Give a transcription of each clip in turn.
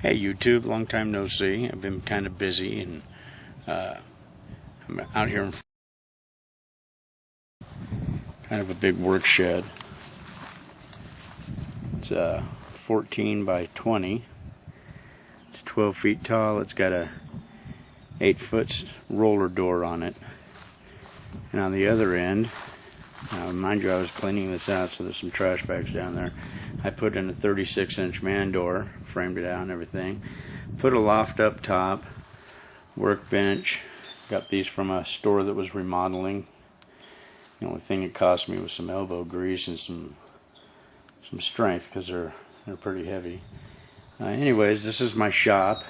Hey YouTube, long time no see. I've been kind of busy and I'm out here in kind of a big work shed. It's 14 by 20. It's 12 feet tall. It's got a 8-foot roller door on it. And on the other end, mind you, I was cleaning this out, so there's some trash bags down there. I put in a 36-inch man door, framed it out and everything. Put a loft up top, workbench. Got these from a store that was remodeling. The only thing it cost me was some elbow grease and some strength, because they're pretty heavy. Anyways, this is my shop.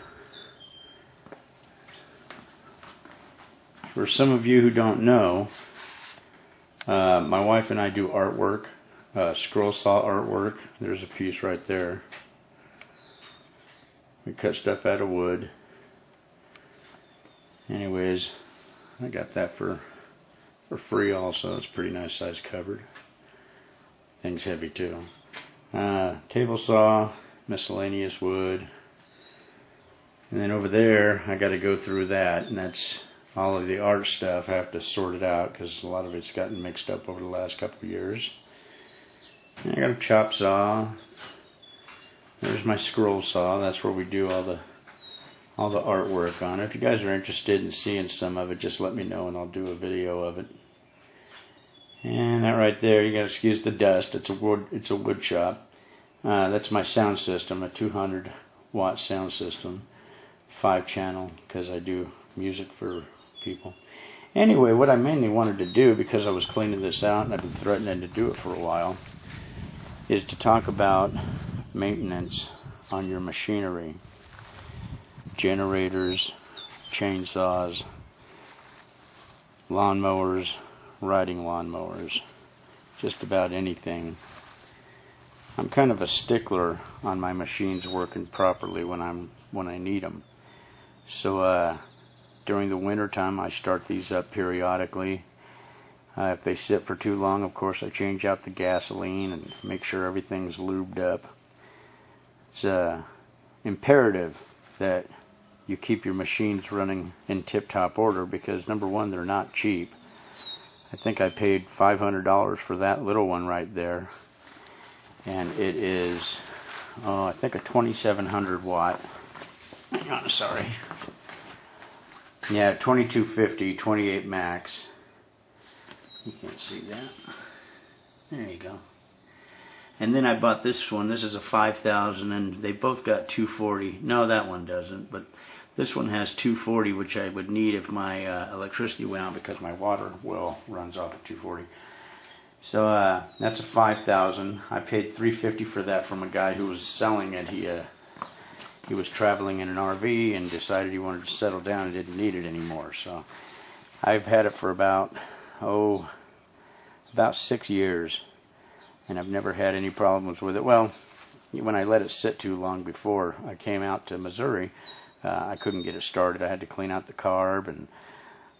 For some of you who don't know, my wife and I do artwork, scroll saw artwork. There's a piece right there. We cut stuff out of wood. Anyways, I got that for free also. It's a pretty nice size cupboard. Thing's heavy too. Table saw, miscellaneous wood. And then over there, I got to go through that, and that's all of the art stuff. I have to sort it out because a lot of it's gotten mixed up over the last couple of years. And I got a chop saw. There's my scroll saw. That's where we do all the artwork on it. If you guys are interested in seeing some of it, just let me know and I'll do a video of it. And that right there, you gotta excuse the dust. It's a wood shop. That's my sound system, a 200-watt sound system, 5-channel, because I do music for people. Anyway, what I mainly wanted to do, because I was cleaning this out and I've been threatening to do it for a while, is to talk about maintenance on your machinery. Generators, chainsaws, lawnmowers, riding lawnmowers, just about anything. I'm kind of a stickler on my machines working properly when I need them. So during the winter time, I start these up periodically. If they sit for too long, of course, I change out the gasoline and make sure everything's lubed up. It's imperative that you keep your machines running in tip-top order, because number one, they're not cheap. I think I paid $500 for that little one right there, and it is I think a 2700 watt. Hang on, sorry. Yeah, 2250 28 max. You can't see that. There you go. And then I bought this one. This is a 5000, and they both got 240. No, that one doesn't, but this one has 240, which I would need if my electricity went out, because my water well runs off at 240. So that's a 5000. I paid $350 for that from a guy who was selling it. He was traveling in an RV and decided he wanted to settle down and didn't need it anymore. So I've had it for about 6 years, and I've never had any problems with it. Well, when I let it sit too long before I came out to Missouri, I couldn't get it started. I had to clean out the carb, and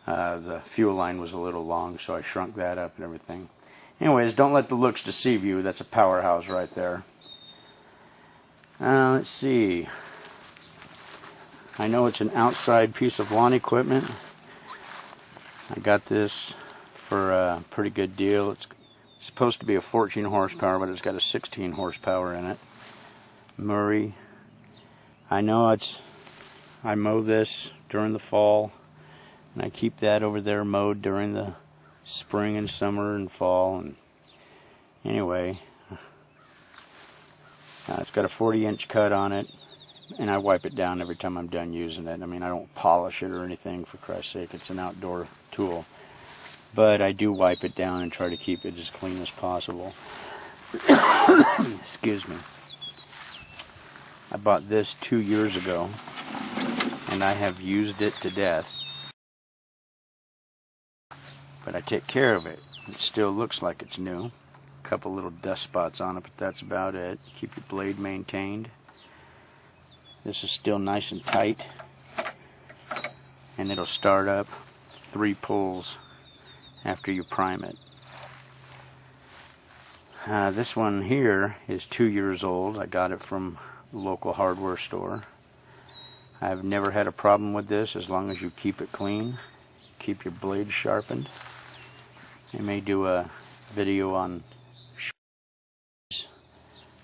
the fuel line was a little long, so I shrunk that up and everything. Anyways, don't let the looks deceive you. That's a powerhouse right there. Let's see. I know it's an outside piece of lawn equipment. I got this for a pretty good deal. It's supposed to be a 14 horsepower, but it's got a 16 horsepower in it. Murray. I know I mow this during the fall, and I keep that over there mowed during the spring and summer and fall. And anyway, it's got a 40-inch cut on it, and I wipe it down every time I'm done using it. I mean, I don't polish it or anything, for Christ's sake. It's an outdoor tool. But I do wipe it down and try to keep it as clean as possible. Excuse me. I bought this 2 years ago, and I have used it to death. But I take care of it. It still looks like it's new. A couple little dust spots on it, but that's about it. Keep your blade maintained. This is still nice and tight, and it'll start up 3 pulls after you prime it. This one here is 2 years old. I got it from a local hardware store. I've never had a problem with this as long as you keep it clean, keep your blade sharpened. I may do a video on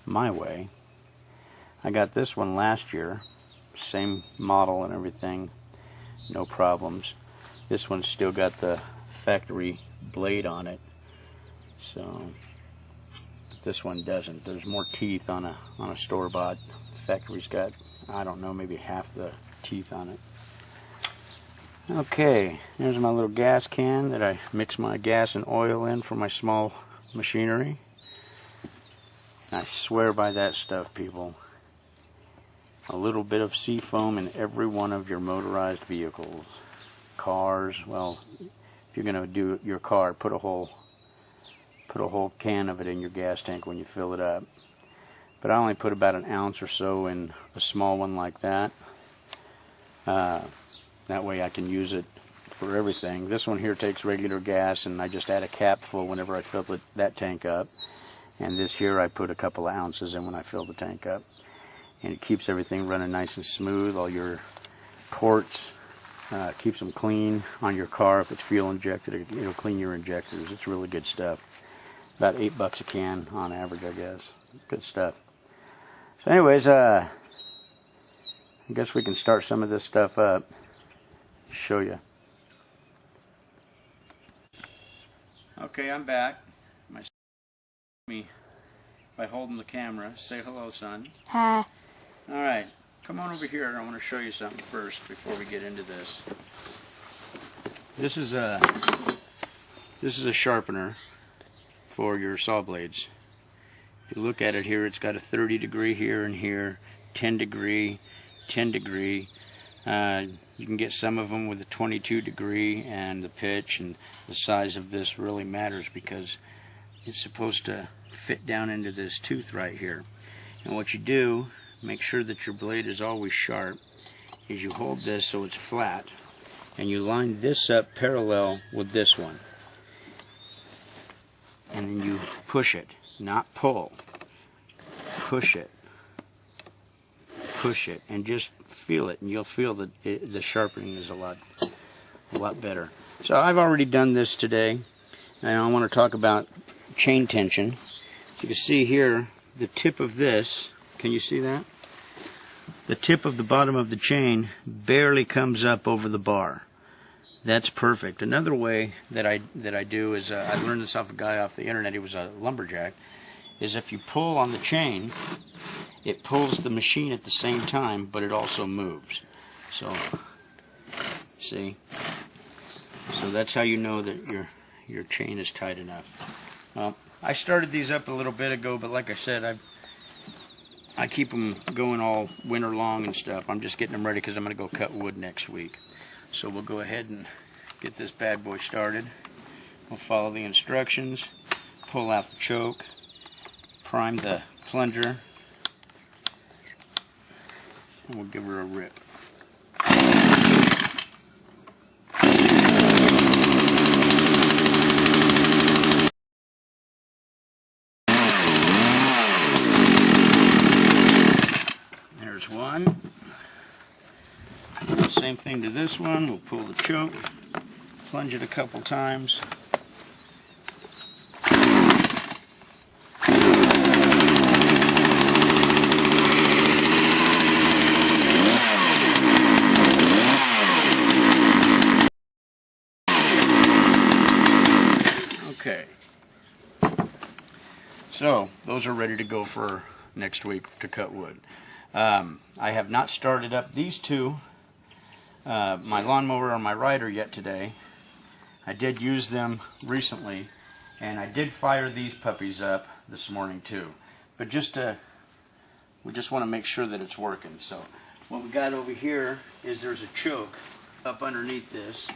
my way. I got this one last year, same model and everything, no problems. This one's still got the factory blade on it, so this one doesn't. There's more teeth on a store-bought. Factory's got, I don't know, maybe half the teeth on it. Okay, here's my little gas can that I mix my gas and oil in for my small machinery. I swear by that stuff, people. A little bit of seafoam in every one of your motorized vehicles. Cars, well, if you're going to do your car, put a whole can of it in your gas tank when you fill it up. But I only put about an ounce or so in a small one like that. That way I can use it for everything. This one here takes regular gas, and I just add a cap full whenever I fill that tank up. And this here I put a couple of ounces in when I fill the tank up. And it keeps everything running nice and smooth. All your ports, keeps them clean on your car. If it's fuel injected, it'll clean your injectors. It's really good stuff. About $8 a can on average, I guess. Good stuff. So anyways, I guess we can start some of this stuff up. Show you. Okay, I'm back. Me by holding the camera. Say hello, son. Hi. Alright, come on over here. I want to show you something first before we get into this. This is a sharpener for your saw blades. If you look at it here, it's got a 30 degree here and here, 10 degree, 10 degree. You can get some of them with a 22 degree, and the pitch and the size of this really matters because it's supposed to fit down into this tooth right here. And what you do, make sure that your blade is always sharp, is you hold this so it's flat, and you line this up parallel with this one. And then you push it, not pull. Push it. Push it, and just feel it, and you'll feel that the sharpening is a lot better. So I've already done this today, and I want to talk about chain tension. You can see here the tip of this. Can you see that? The tip of the bottom of the chain barely comes up over the bar. That's perfect. Another way that I do is I learned this off a guy off the internet. He was a lumberjack. Is if you pull on the chain, it pulls the machine at the same time, but it also moves. So, see? So that's how you know that your chain is tight enough. Well, I started these up a little bit ago, but like I said, I keep them going all winter long and stuff. I'm just getting them ready because I'm going to go cut wood next week. So we'll go ahead and get this bad boy started. We'll follow the instructions, pull out the choke, prime the plunger, and we'll give her a rip. There's one. Same thing to this one. We'll pull the choke, plunge it a couple times. Okay. So, those are ready to go for next week to cut wood. I have not started up these two, my lawnmower or my rider yet today. I did use them recently, and I did fire these puppies up this morning too. But we just want to make sure that it's working. So what we got over here is there's a choke up underneath this.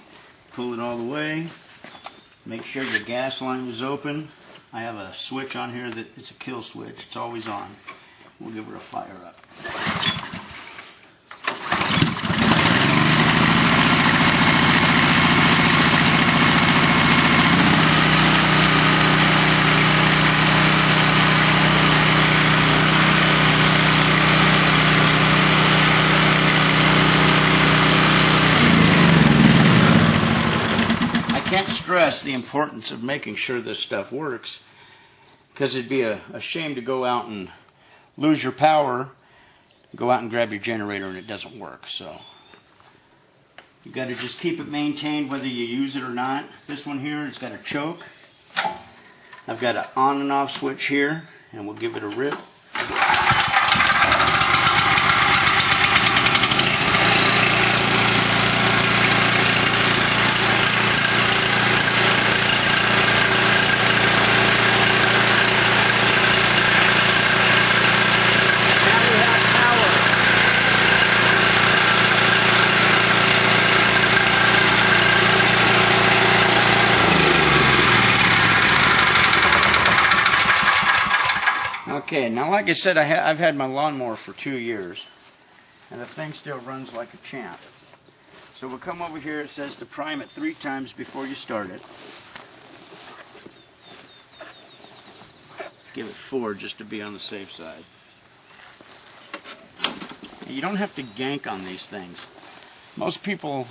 Pull it all the way. Make sure your gas line is open. I have a switch on here that it's a kill switch. It's always on. We'll give her a fire up. stress the importance of making sure this stuff works, because it'd be a shame to go out and lose your power, go out and grab your generator and it doesn't work. So you got to just keep it maintained whether you use it or not. This one here, it's got a choke. I've got an on and off switch here, and we'll give it a rip. Okay, now like I said, I've had my lawnmower for 2 years, and the thing still runs like a champ. So we'll come over here. It says to prime it 3 times before you start it. Give it 4 just to be on the safe side. And you don't have to gank on these things. Most people,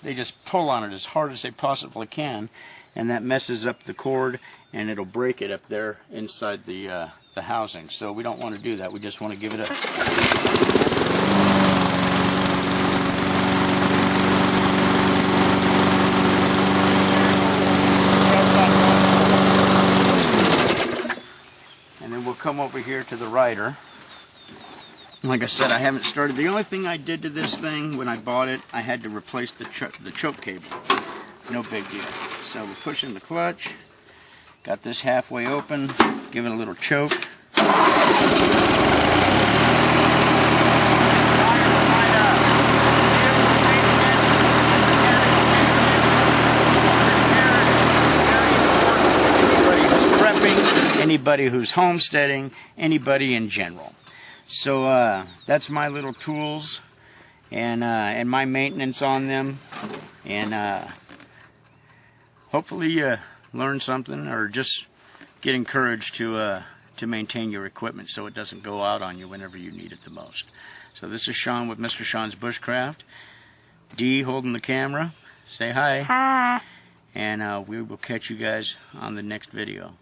they just pull on it as hard as they possibly can, and that messes up the cord, and it'll break it up there inside the housing. So we don't want to do that. We just want to give it a... And then we'll come over here to the rider. Like I said, I haven't started. The only thing I did to this thing when I bought it, I had to replace the choke cable. No big deal. So we're pushing the clutch. Got this halfway open. Give it a little choke. Anybody who's prepping, anybody who's homesteading, anybody in general. So that's my little tools and my maintenance on them, and hopefully you learn something or just get encouraged to maintain your equipment so it doesn't go out on you whenever you need it the most. So this is Sean with Mr. Sean's Bushcraft. Dee holding the camera. Say hi. Hi. And we will catch you guys on the next video.